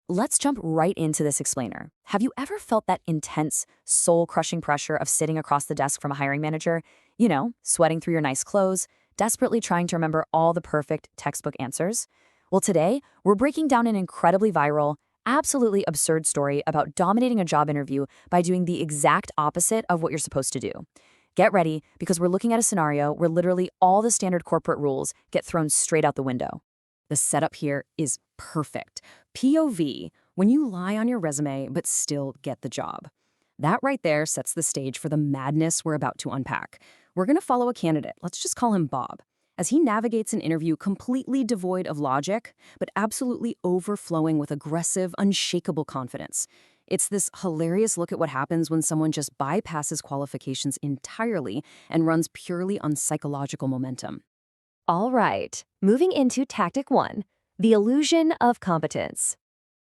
Let's jump right into this explainer. Have you ever felt that intense, soul-crushing pressure of sitting across the desk from a hiring manager? You know, sweating through your nice clothes, desperately trying to remember all the perfect textbook answers? Well, today, we're breaking down an incredibly viral, absolutely absurd story about dominating a job interview by doing the exact opposite of what you're supposed to do. Get ready, because we're looking at a scenario where literally all the standard corporate rules get thrown straight out the window. The setup here is perfect. POV, when you lie on your resume but still get the job. That right there sets the stage for the madness we're about to unpack. We're going to follow a candidate, let's just call him Bob, as he navigates an interview completely devoid of logic, but absolutely overflowing with aggressive, unshakable confidence. It's this hilarious look at what happens when someone just bypasses qualifications entirely and runs purely on psychological momentum. All right, moving into tactic 1, the illusion of competence.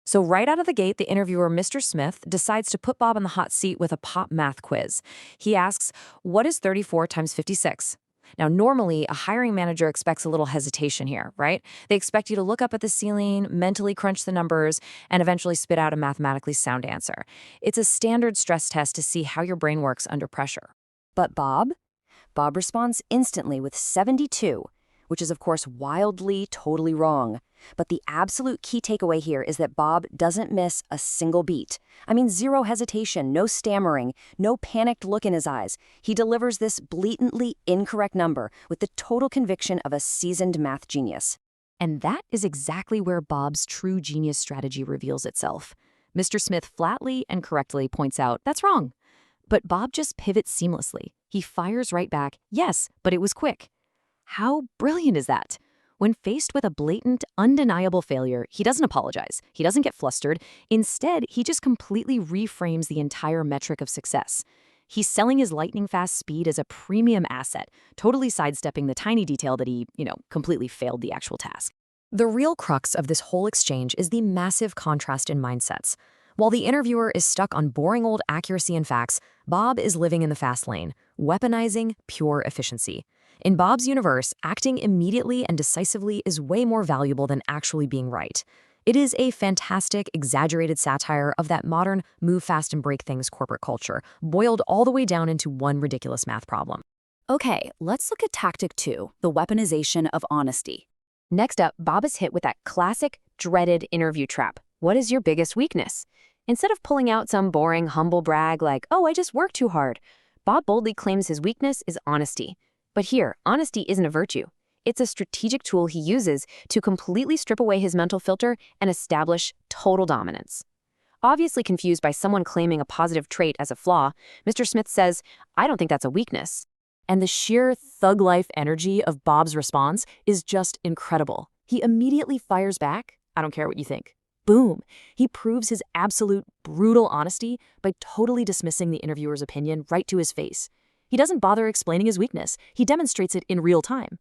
So right out of the gate, the interviewer, Mr. Smith, decides to put Bob in the hot seat with a pop math quiz. He asks, what is 34 times 56? Now, normally, a hiring manager expects a little hesitation here, right? They expect you to look up at the ceiling, mentally crunch the numbers, and eventually spit out a mathematically sound answer. It's a standard stress test to see how your brain works under pressure. But Bob? Bob responds instantly with 72, which is of course wildly, totally wrong. But the absolute key takeaway here is that Bob doesn't miss a single beat. I mean, zero hesitation, no stammering, no panicked look in his eyes. He delivers this blatantly incorrect number with the total conviction of a seasoned math genius. And that is exactly where Bob's true genius strategy reveals itself. Mr. Smith flatly and correctly points out, that's wrong. But Bob just pivots seamlessly. He fires right back, yes, but it was quick. How brilliant is that? When faced with a blatant, undeniable failure, he doesn't apologize. He doesn't get flustered. Instead, he just completely reframes the entire metric of success. He's selling his lightning-fast speed as a premium asset, totally sidestepping the tiny detail that he, completely failed the actual task. The real crux of this whole exchange is the massive contrast in mindsets. While the interviewer is stuck on boring old accuracy and facts, Bob is living in the fast lane, weaponizing pure efficiency. In Bob's universe, acting immediately and decisively is way more valuable than actually being right. It is a fantastic, exaggerated satire of that modern move fast and break things corporate culture, boiled all the way down into one ridiculous math problem. Okay, let's look at tactic 2, the weaponization of honesty. Next up, Bob is hit with that classic, dreaded interview trap. What is your biggest weakness? Instead of pulling out some boring, humble brag like, oh, I just work too hard, Bob boldly claims his weakness is honesty. But here, honesty isn't a virtue. It's a strategic tool he uses to completely strip away his mental filter and establish total dominance. Obviously confused by someone claiming a positive trait as a flaw, Mr. Smith says, I don't think that's a weakness. And the sheer thug-life energy of Bob's response is just incredible. He immediately fires back, I don't care what you think. Boom! He proves his absolute brutal honesty by totally dismissing the interviewer's opinion right to his face. He doesn't bother explaining his weakness. He demonstrates it in real time.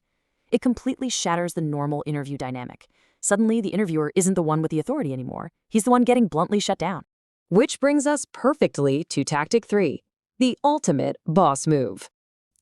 It completely shatters the normal interview dynamic. Suddenly, the interviewer isn't the one with the authority anymore. He's the one getting bluntly shut down. Which brings us perfectly to tactic 3, the ultimate boss move.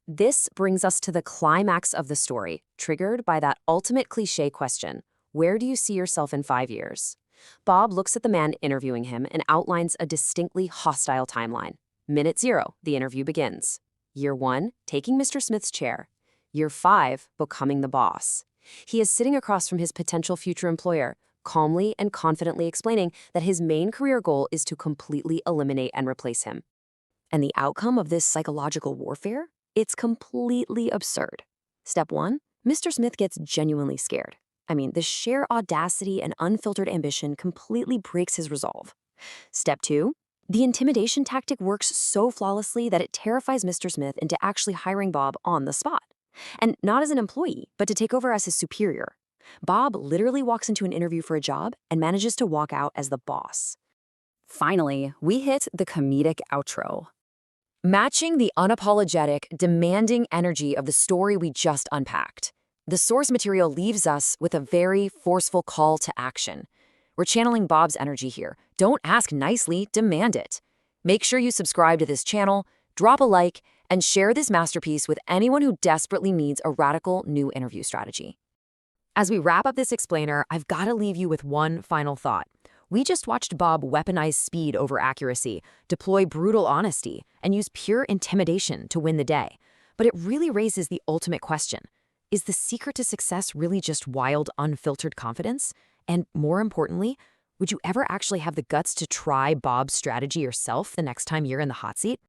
This brings us to the climax of the story, triggered by that ultimate cliché question, where do you see yourself in 5 years? Bob looks at the man interviewing him and outlines a distinctly hostile timeline. Minute 0, the interview begins. Year 1, taking Mr. Smith's chair. Year 5, becoming the boss. He is sitting across from his potential future employer, calmly and confidently explaining that his main career goal is to completely eliminate and replace him. And the outcome of this psychological warfare? It's completely absurd. Step 1, Mr. Smith gets genuinely scared. I mean, the sheer audacity and unfiltered ambition completely breaks his resolve. Step 2, the intimidation tactic works so flawlessly that it terrifies Mr. Smith into actually hiring Bob on the spot. And not as an employee, but to take over as his superior. Bob literally walks into an interview for a job and manages to walk out as the boss. Finally, we hit the comedic outro. Matching the unapologetic, demanding energy of the story we just unpacked, the source material leaves us with a very forceful call to action. We're channeling Bob's energy here. Don't ask nicely, demand it. Make sure you subscribe to this channel, drop a like, and share this masterpiece with anyone who desperately needs a radical new interview strategy. As we wrap up this explainer, I've got to leave you with one final thought. We just watched Bob weaponize speed over accuracy, deploy brutal honesty, and use pure intimidation to win the day. But it really raises the ultimate question. Is the secret to success really just wild, unfiltered confidence? And more importantly, would you ever actually have the guts to try Bob's strategy yourself the next time you're in the hot seat?